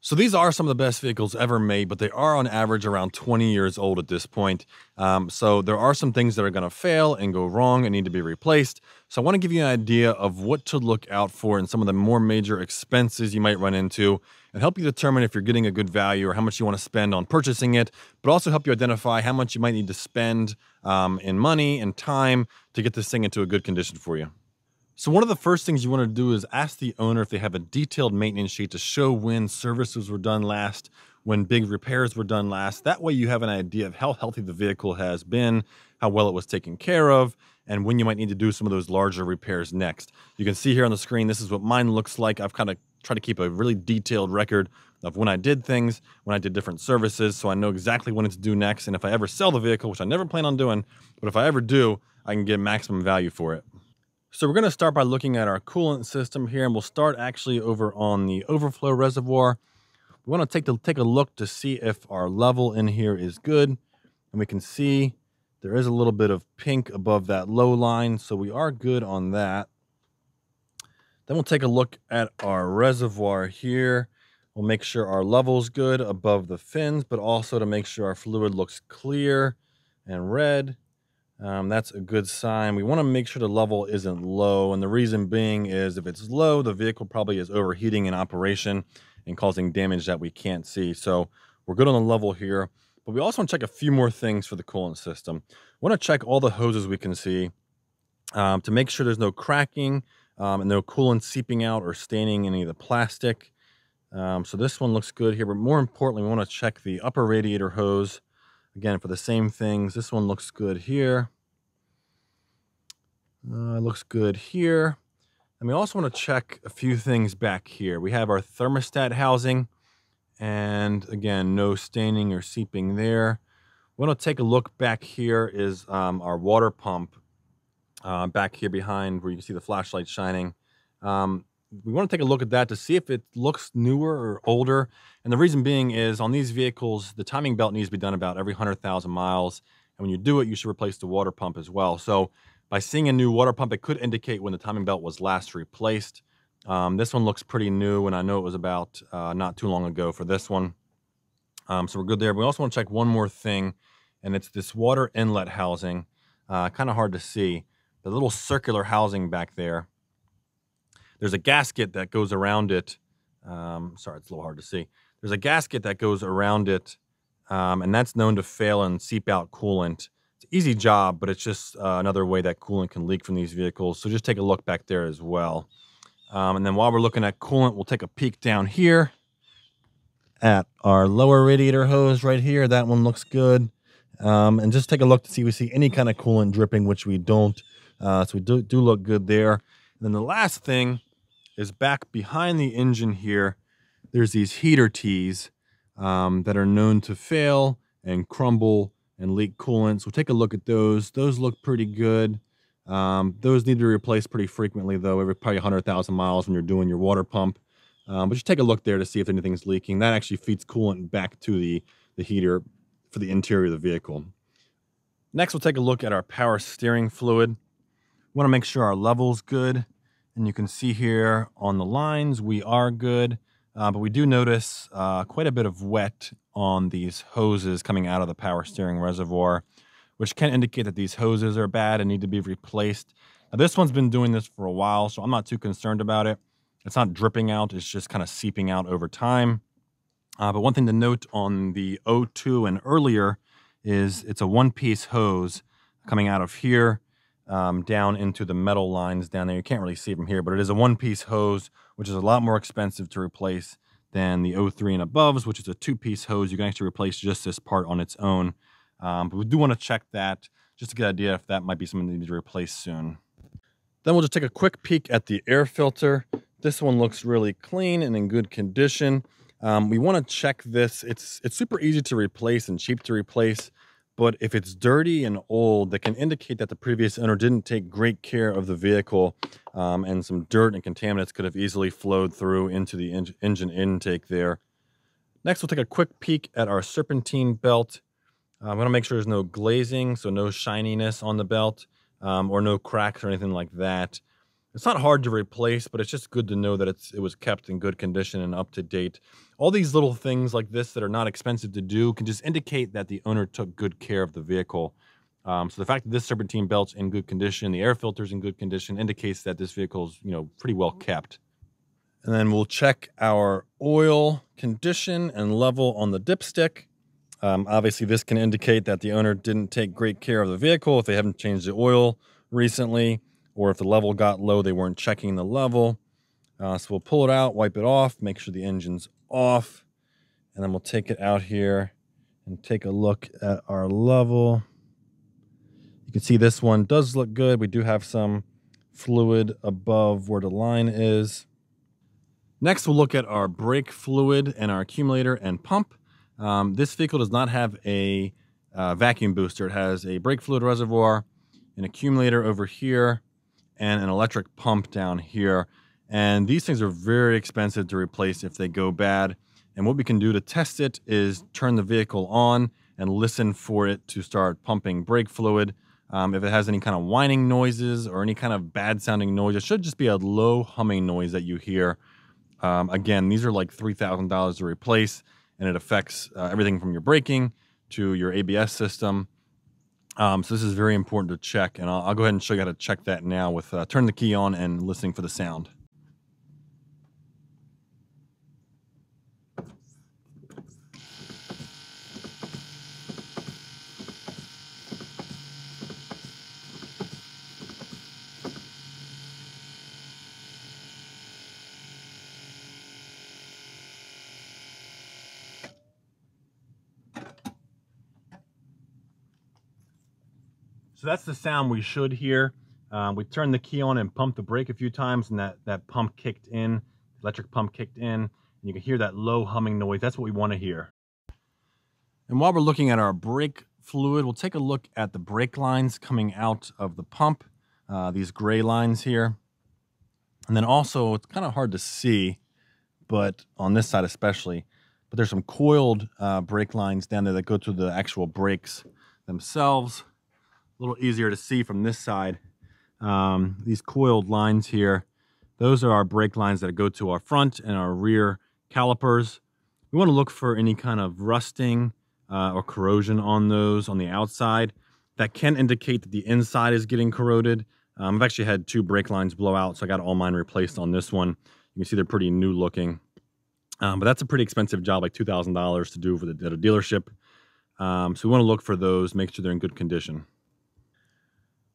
So these are some of the best vehicles ever made, but they are on average around 20 years old at this point. So there are some things that are going to fail and go wrong and need to be replaced. So I want to give you an idea of what to look out for and some of the more major expenses you might run into and help you determine if you're getting a good value or how much you want to spend on purchasing it, but also help you identify how much you might need to spend in money and time to get this thing into a good condition for you. So one of the first things you want to do is ask the owner if they have a detailed maintenance sheet to show when services were done last, when big repairs were done last. That way you have an idea of how healthy the vehicle has been, how well it was taken care of, and when you might need to do some of those larger repairs next. You can see here on the screen, this is what mine looks like. I've kind of tried to keep a really detailed record of when I did things, when I did different services, so I know exactly when it's due next. And if I ever sell the vehicle, which I never plan on doing, but if I ever do, I can get maximum value for it. So we're going to start by looking at our coolant system here, and we'll start actually over on the overflow reservoir. We want to take a look to see if our level in here is good, and we can see there is a little bit of pink above that low line, so we are good on that. Then we'll take a look at our reservoir here. We'll make sure our level's good above the fins, but also to make sure our fluid looks clear and red. That's a good sign. We want to make sure the level isn't low, and the reason being is if it's low, the vehicle probably is overheating in operation and causing damage that we can't see. So we're good on the level here, but we also want to check a few more things for the coolant system. We want to check all the hoses we can see to make sure there's no cracking and no coolant seeping out or staining any of the plastic. So this one looks good here, but more importantly, we want to check the upper radiator hose. Again, for the same things, this one looks good here. Looks good here. And we also want to check a few things back here. We have our thermostat housing, and again, no staining or seeping there. We want to take a look back here is our water pump back here behind where you can see the flashlight shining. We want to take a look at that to see if it looks newer or older. And the reason being is on these vehicles, the timing belt needs to be done about every 100,000 miles. And when you do it, you should replace the water pump as well. So by seeing a new water pump, it could indicate when the timing belt was last replaced. This one looks pretty new, and I know it was about not too long ago for this one. So we're good there. We also want to check one more thing, and it's this water inlet housing. Kind of hard to see. The little circular housing back there. There's a gasket that goes around it. Sorry, it's a little hard to see. There's a gasket that goes around it, and that's known to fail and seep out coolant. It's an easy job, but it's just another way that coolant can leak from these vehicles. So just take a look back there as well. And then while we're looking at coolant, we'll take a peek down here at our lower radiator hose right here. That one looks good. And just take a look to see if we see any kind of coolant dripping, which we don't. So we do look good there. And then the last thing is back behind the engine here. There's these heater tees that are known to fail and crumble and leak coolant. So take a look at those. Those look pretty good. Those need to be replaced pretty frequently, though, every probably 100,000 miles when you're doing your water pump. But just take a look there to see if anything's leaking. That actually feeds coolant back to the heater for the interior of the vehicle. Next, we'll take a look at our power steering fluid. We want to make sure our level's good. And you can see here on the lines, we are good. But we do notice quite a bit of wet on these hoses coming out of the power steering reservoir, which can indicate that these hoses are bad and need to be replaced. Now, this one's been doing this for a while, so I'm not too concerned about it. It's not dripping out, it's just kind of seeping out over time. But one thing to note on the O2 and earlier is it's a one-piece hose coming out of here down into the metal lines down there. You can't really see from here, but it is a one-piece hose, which is a lot more expensive to replace than the O3 and aboves, which is a two-piece hose. You can actually replace just this part on its own. But we do want to check that just to get an idea if that might be something that needs to be replaced soon. Then we'll just take a quick peek at the air filter. This one looks really clean and in good condition. We want to check this. It's super easy to replace and cheap to replace, but if it's dirty and old, that can indicate that the previous owner didn't take great care of the vehicle, and some dirt and contaminants could have easily flowed through into the engine intake there. Next, we'll take a quick peek at our serpentine belt. I'm going to make sure there's no glazing, so no shininess on the belt, or no cracks or anything like that. It's not hard to replace, but it's just good to know that it was kept in good condition and up to date. All these little things like this that are not expensive to do can just indicate that the owner took good care of the vehicle. So the fact that this serpentine belt's in good condition, the air filter's in good condition, indicates that this vehicle's, pretty well kept. And then we'll check our oil condition and level on the dipstick. Obviously, this can indicate that the owner didn't take great care of the vehicle if they haven't changed the oil recently, or if the level got low, they weren't checking the level. So we'll pull it out, wipe it off, make sure the engine's off, and then we'll take it out here and take a look at our level. You can see this one does look good. We do have some fluid above where the line is. Next, we'll look at our brake fluid and our accumulator and pump. This vehicle does not have a vacuum booster. It has a brake fluid reservoir, an accumulator over here, and an electric pump down here. And these things are very expensive to replace if they go bad. And what we can do to test it is turn the vehicle on and listen for it to start pumping brake fluid. If it has any kind of whining noises or any kind of bad sounding noise, it should just be a low humming noise that you hear. Again, these are like $3,000 to replace, and it affects everything from your braking to your ABS system. So this is very important to check, and I'll go ahead and show you how to check that now with turn the key on and listening for the sound. So that's the sound we should hear. We turned the key on and pumped the brake a few times, and that pump kicked in, electric pump kicked in, and you can hear that low humming noise. That's what we want to hear. And while we're looking at our brake fluid, we'll take a look at the brake lines coming out of the pump, these gray lines here. And then also, it's kind of hard to see, but on this side especially, but there's some coiled brake lines down there that go to the actual brakes themselves. A little easier to see from this side. These coiled lines here, those are our brake lines that go to our front and our rear calipers. We want to look for any kind of rusting or corrosion on those on the outside. That can indicate that the inside is getting corroded. I've actually had 2 brake lines blow out, so I got all mine replaced on this one. You can see they're pretty new looking. But that's a pretty expensive job, like $2,000 to do at a dealership. So we want to look for those, make sure they're in good condition.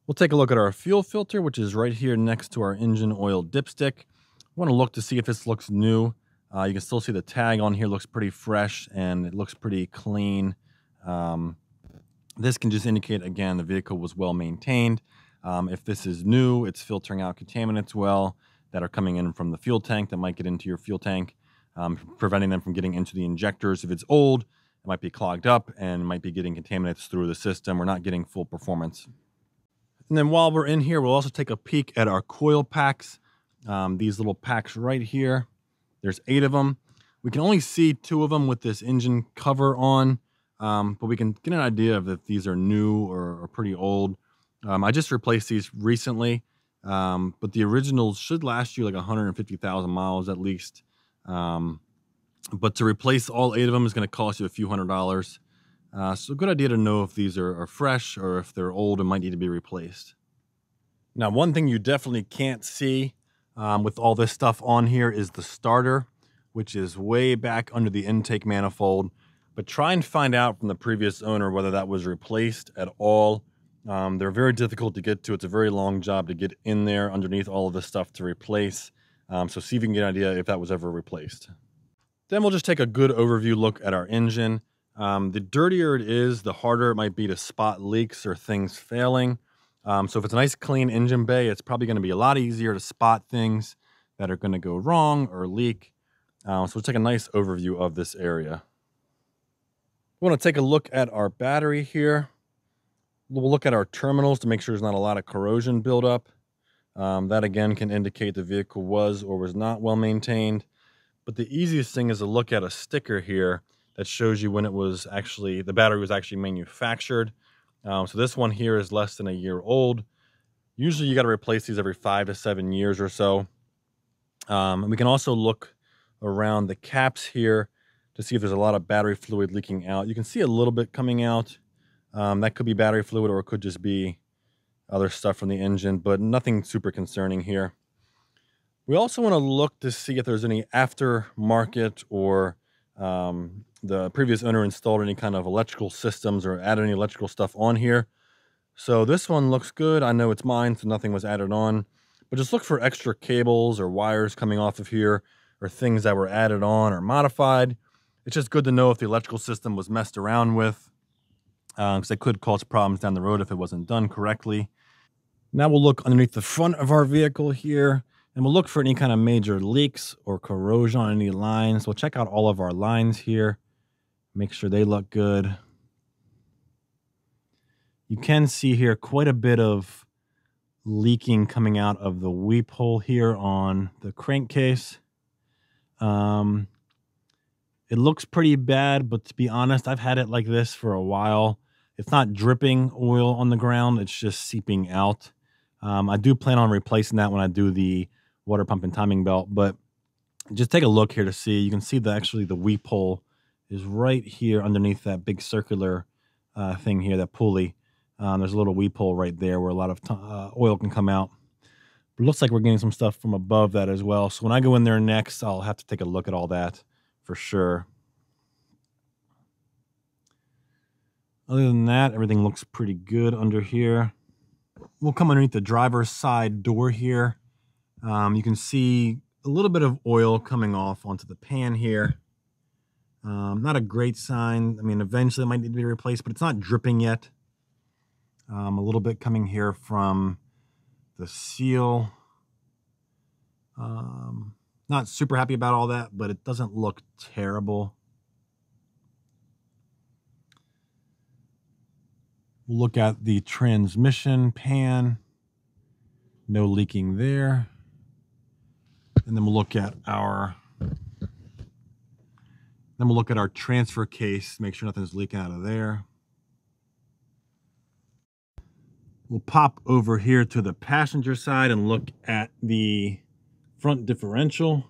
We'll take a look at our fuel filter, which is right here next to our engine oil dipstick. We want to look to see if this looks new. You can still see the tag on here looks pretty fresh and it looks pretty clean. This can just indicate, again, the vehicle was well maintained. If this is new, it's filtering out contaminants well that are coming in from the fuel tank that might get into your fuel tank, preventing them from getting into the injectors. If it's old, it might be clogged up and might be getting contaminants through the system. We're not getting full performance. And then while we're in here, we'll also take a peek at our coil packs. These little packs right here. There's 8 of them. We can only see 2 of them with this engine cover on, but we can get an idea of if these are new or pretty old. I just replaced these recently, but the originals should last you like 150,000 miles at least. But to replace all 8 of them is going to cost you a few $100s. So a good idea to know if these are fresh or if they're old and might need to be replaced. Now, one thing you definitely can't see with all this stuff on here is the starter, which is way back under the intake manifold. But try and find out from the previous owner whether that was replaced at all. They're very difficult to get to. It's a very long job to get in there underneath all of this stuff to replace. So see if you can get an idea if that was ever replaced. Then we'll just take a good overview look at our engine. The dirtier it is, the harder it might be to spot leaks or things failing. So if it's a nice clean engine bay, it's probably going to be a lot easier to spot things that are going to go wrong or leak. So we'll take a nice overview of this area. We want to take a look at our battery here. We'll look at our terminals to make sure there's not a lot of corrosion buildup. That again can indicate the vehicle was or was not well maintained. But the easiest thing is to look at a sticker here that shows you when it was the battery was actually manufactured. So this one here is less than a year old. Usually you got to replace these every 5 to 7 years or so. And we can also look around the caps here to see if there's a lot of battery fluid leaking out. You can see a little bit coming out. That could be battery fluid, or it could just be other stuff from the engine, but nothing super concerning here. We also want to look to see if there's any aftermarket or the previous owner installed any kind of electrical systems or added any electrical stuff on here. So this one looks good. I know it's mine, so nothing was added on. But just look for extra cables or wires coming off of here, or things that were added on or modified. It's just good to know if the electrical system was messed around with, because it could cause problems down the road if it wasn't done correctly. Now we'll look underneath the front of our vehicle here, and we'll look for any kind of major leaks or corrosion on any lines. We'll check out all of our lines here, make sure they look good. You can see here quite a bit of leaking coming out of the weep hole here on the crankcase. It looks pretty bad, but to be honest, I've had it like this for a while. It's not dripping oil on the ground, it's just seeping out. I do plan on replacing that when I do the water pump and timing belt, but just take a look here to see. You can see that actually the weep hole is right here underneath that big circular thing here, that pulley. There's a little weep hole right there where a lot of oil can come out. But it looks like we're getting some stuff from above that as well. So when I go in there next, I'll have to take a look at all that for sure. Other than that, everything looks pretty good under here. We'll come underneath the driver's side door here. You can see a little bit of oil coming off onto the pan here. Not a great sign. I mean, eventually it might need to be replaced, but it's not dripping yet. A little bit coming here from the seal. Not super happy about all that, but it doesn't look terrible. We'll look at the transmission pan. No leaking there. And then we'll look at our transfer case, make sure nothing's leaking out of there. We'll pop over here to the passenger side and look at the front differential.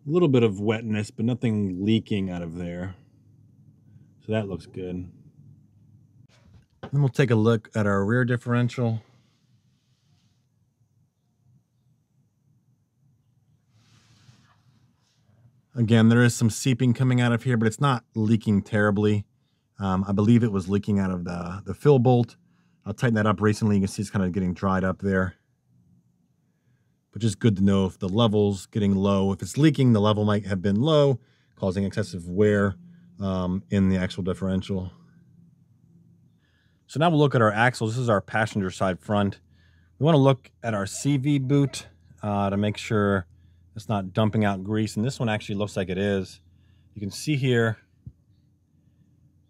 A little bit of wetness, but nothing leaking out of there. So that looks good. Then we'll take a look at our rear differential. Again, there is some seeping coming out of here, but it's not leaking terribly. I believe it was leaking out of the fill bolt. I'll tighten that up recently. You can see it's kind of getting dried up there. But just good to know if the level's getting low. If it's leaking, the level might have been low, causing excessive wear in the actual differential. So now we'll look at our axles. This is our passenger side front. We want to look at our CV boot to make sure it's not dumping out grease. And this one actually looks like it is. You can see here,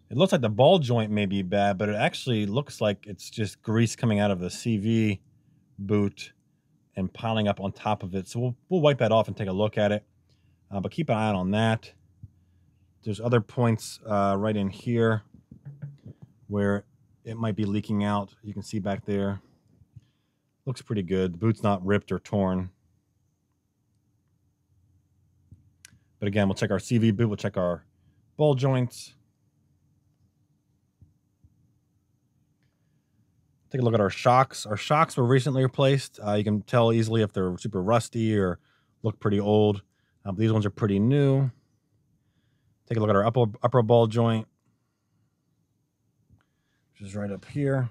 it looks like the ball joint may be bad, but it actually looks like it's just grease coming out of the CV boot and piling up on top of it. So we'll wipe that off and take a look at it. But keep an eye out on that. There's other points right in here where it might be leaking out. You can see back there. Looks pretty good. The boot's not ripped or torn. But again, we'll check our CV boot. We'll check our ball joints. Take a look at our shocks. Our shocks were recently replaced. You can tell easily if they're super rusty or look pretty old. But these ones are pretty new. Take a look at our upper ball joint, which is right up here.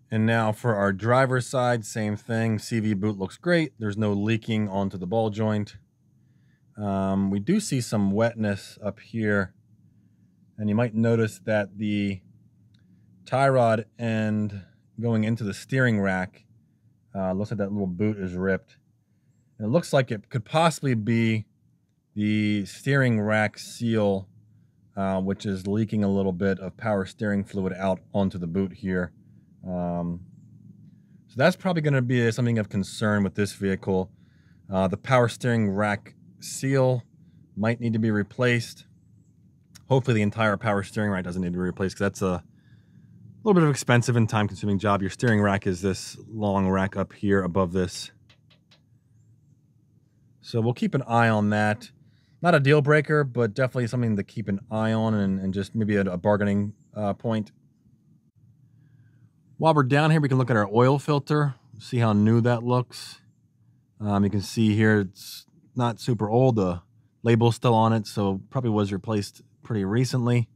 And now for our driver's side, same thing. CV boot looks great. There's no leaking onto the ball joint. We do see some wetness up here. And you might notice that the tie rod end going into the steering rack looks like that little boot is ripped. And it looks like it could possibly be the steering rack seal, which is leaking a little bit of power steering fluid out onto the boot here. So that's probably going to be something of concern with this vehicle. The power steering rack seal might need to be replaced. Hopefully the entire power steering rack doesn't need to be replaced, because that's a little bit of expensive and time-consuming job. Your steering rack is this long rack up here above this. So we'll keep an eye on that. Not a deal breaker, but definitely something to keep an eye on, and just maybe a bargaining point. While we're down here, we can look at our oil filter, see how new that looks. You can see here it's not super old. The label's still on it, so probably was replaced pretty recently.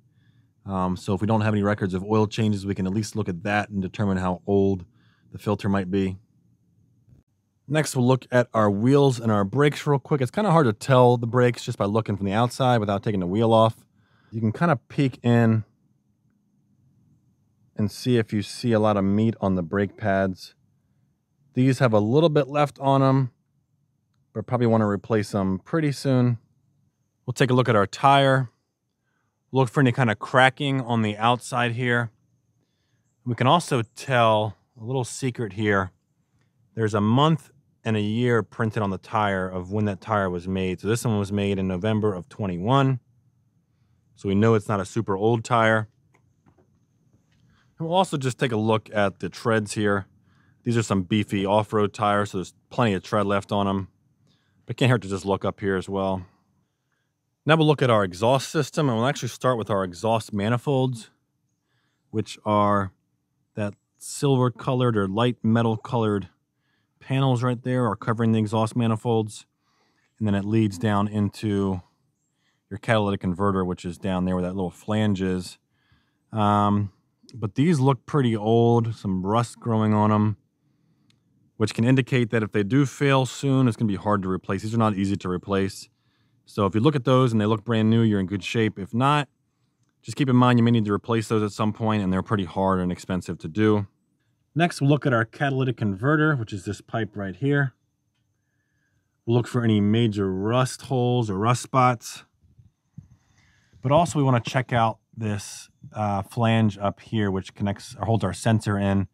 So if we don't have any records of oil changes, we can at least look at that and determine how old the filter might be. Next, we'll look at our wheels and our brakes real quick. It's kind of hard to tell the brakes just by looking from the outside without taking the wheel off. You can kind of peek in and see if you see a lot of meat on the brake pads. These have a little bit left on them, but probably want to replace them pretty soon. We'll take a look at our tire. Look for any kind of cracking on the outside here. We can also tell a little secret here. There's a month and a year printed on the tire of when that tire was made. So this one was made in November of 21. So we know it's not a super old tire. And we'll also just take a look at the treads here. These are some beefy off-road tires, so there's plenty of tread left on them. But it can't hurt to just look up here as well. Now we'll look at our exhaust system, and we'll actually start with our exhaust manifolds, which are that silver colored or light metal colored panels right there are covering the exhaust manifolds. And then it leads down into your catalytic converter, which is down there where that little flange is. But these look pretty old, some rust growing on them, which can indicate that if they do fail soon, it's going to be hard to replace. These are not easy to replace. So if you look at those and they look brand new, you're in good shape. If not, just keep in mind you may need to replace those at some point, and they're pretty hard and expensive to do. Next, we'll look at our catalytic converter, which is this pipe right here. We'll look for any major rust holes or rust spots. But also we want to check out this flange up here, which connects or holds our sensor in.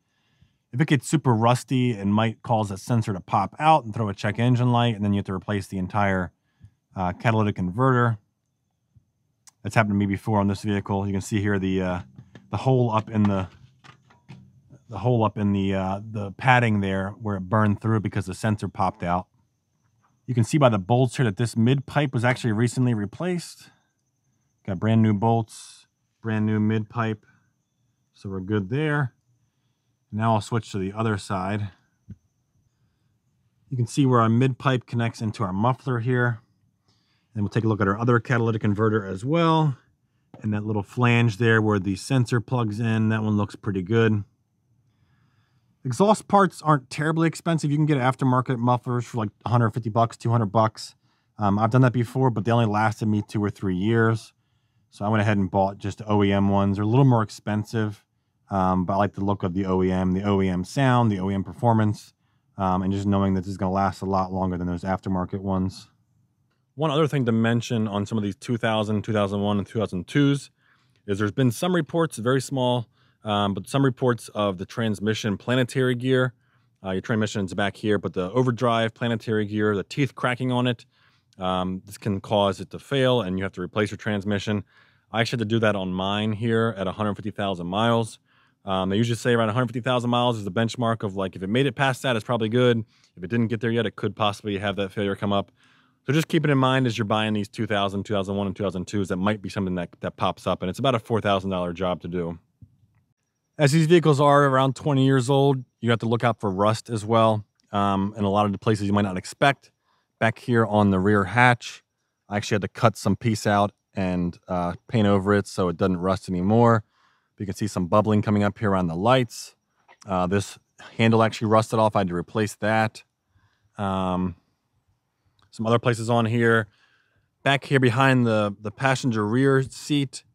If it gets super rusty, it might cause that sensor to pop out and throw a check engine light, and then you have to replace the entire catalytic converter. That's happened to me before on this vehicle. You can see here the hole up in the padding there where it burned through because the sensor popped out. You can see by the bolts here that this mid pipe was actually recently replaced. Got brand new bolts, brand new mid pipe, so we're good there. Now I'll switch to the other side. You can see where our mid pipe connects into our muffler here. And we'll take a look at our other catalytic converter as well. And that little flange there where the sensor plugs in, that one looks pretty good. Exhaust parts aren't terribly expensive. You can get aftermarket mufflers for like 150 bucks, 200 bucks. I've done that before, but they only lasted me 2 or 3 years. So I went ahead and bought just OEM ones. They're a little more expensive, but I like the look of the OEM sound, the OEM performance, and just knowing that this is going to last a lot longer than those aftermarket ones. One other thing to mention on some of these 2000, 2001, and 2002s is there's been some reports, very small, but some reports of the transmission planetary gear. Your transmission's back here, but the overdrive planetary gear, the teeth cracking on it, this can cause it to fail and you have to replace your transmission. I actually had to do that on mine here at 150,000 miles. They usually say around 150,000 miles is the benchmark of like, if it made it past that, it's probably good. If it didn't get there yet, it could possibly have that failure come up. So just keep it in mind as you're buying these 2000, 2001, and 2002s, that might be something that pops up, and it's about a $4,000 job to do. As these vehicles are around 20 years old, you have to look out for rust as well, in a lot of the places you might not expect. Back here on the rear hatch, I actually had to cut some piece out and paint over it so it doesn't rust anymore. You can see some bubbling coming up here around the lights. This handle actually rusted off. I had to replace that. Some other places on here. Back here behind the passenger rear seat,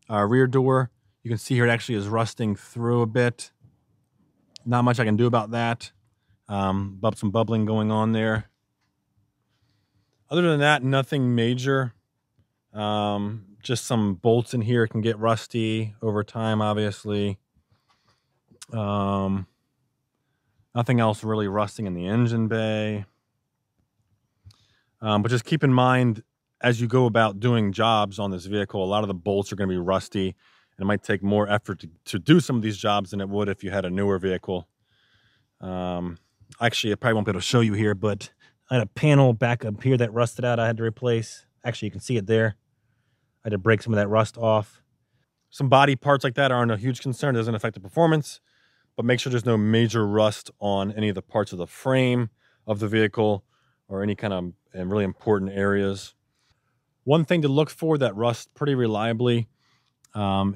rear door, you can see here it actually is rusting through a bit. Not much I can do about that. Some bubbling going on there. Other than that, nothing major. Just some bolts in here can get rusty over time, obviously. Nothing else really rusting in the engine bay. But just keep in mind, as you go about doing jobs on this vehicle, a lot of the bolts are going to be rusty, and it might take more effort to do some of these jobs than it would if you had a newer vehicle. Actually, I probably won't be able to show you here, but I had a panel back up here that rusted out I had to replace. Actually, you can see it there. I had to break some of that rust off. Some body parts like that aren't a huge concern. It doesn't affect the performance, but make sure there's no major rust on any of the parts of the frame of the vehicle or any kind of really important areas. One thing to look for that rusts pretty reliably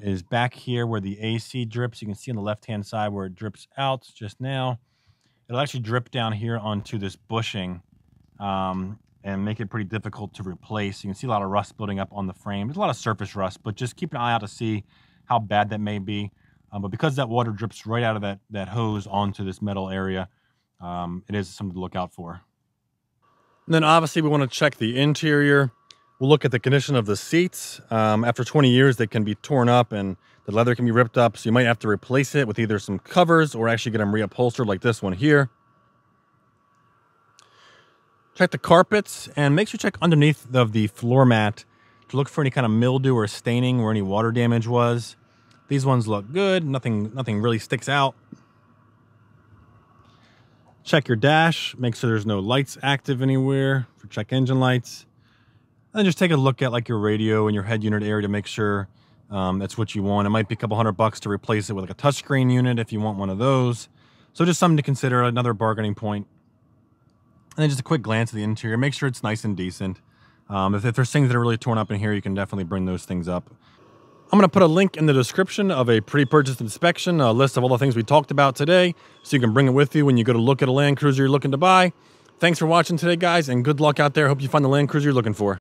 is back here where the AC drips. You can see on the left-hand side where it drips out just now. It'll actually drip down here onto this bushing and make it pretty difficult to replace. You can see a lot of rust building up on the frame. There's a lot of surface rust, but just keep an eye out to see how bad that may be. But because that water drips right out of that hose onto this metal area, it is something to look out for. And then obviously we want to check the interior. We'll look at the condition of the seats. After 20 years, they can be torn up and the leather can be ripped up. So you might have to replace it with either some covers or actually get them reupholstered like this one here. Check the carpets and make sure you check underneath of the floor mat to look for any kind of mildew or staining where any water damage was. These ones look good. Nothing really sticks out. Check your dash. Make sure there's no lights active anywhere for check engine lights. And then just take a look at like your radio and your head unit area to make sure that's what you want. It might be a couple $100 to replace it with like a touchscreen unit if you want one of those. So just something to consider, another bargaining point. And then just a quick glance at the interior. Make sure it's nice and decent. If there's things that are really torn up in here, you can definitely bring those things up. I'm going to put a link in the description of a pre-purchase inspection, a list of all the things we talked about today, so you can bring it with you when you go to look at a Land Cruiser you're looking to buy. Thanks for watching today, guys, and good luck out there. Hope you find the Land Cruiser you're looking for.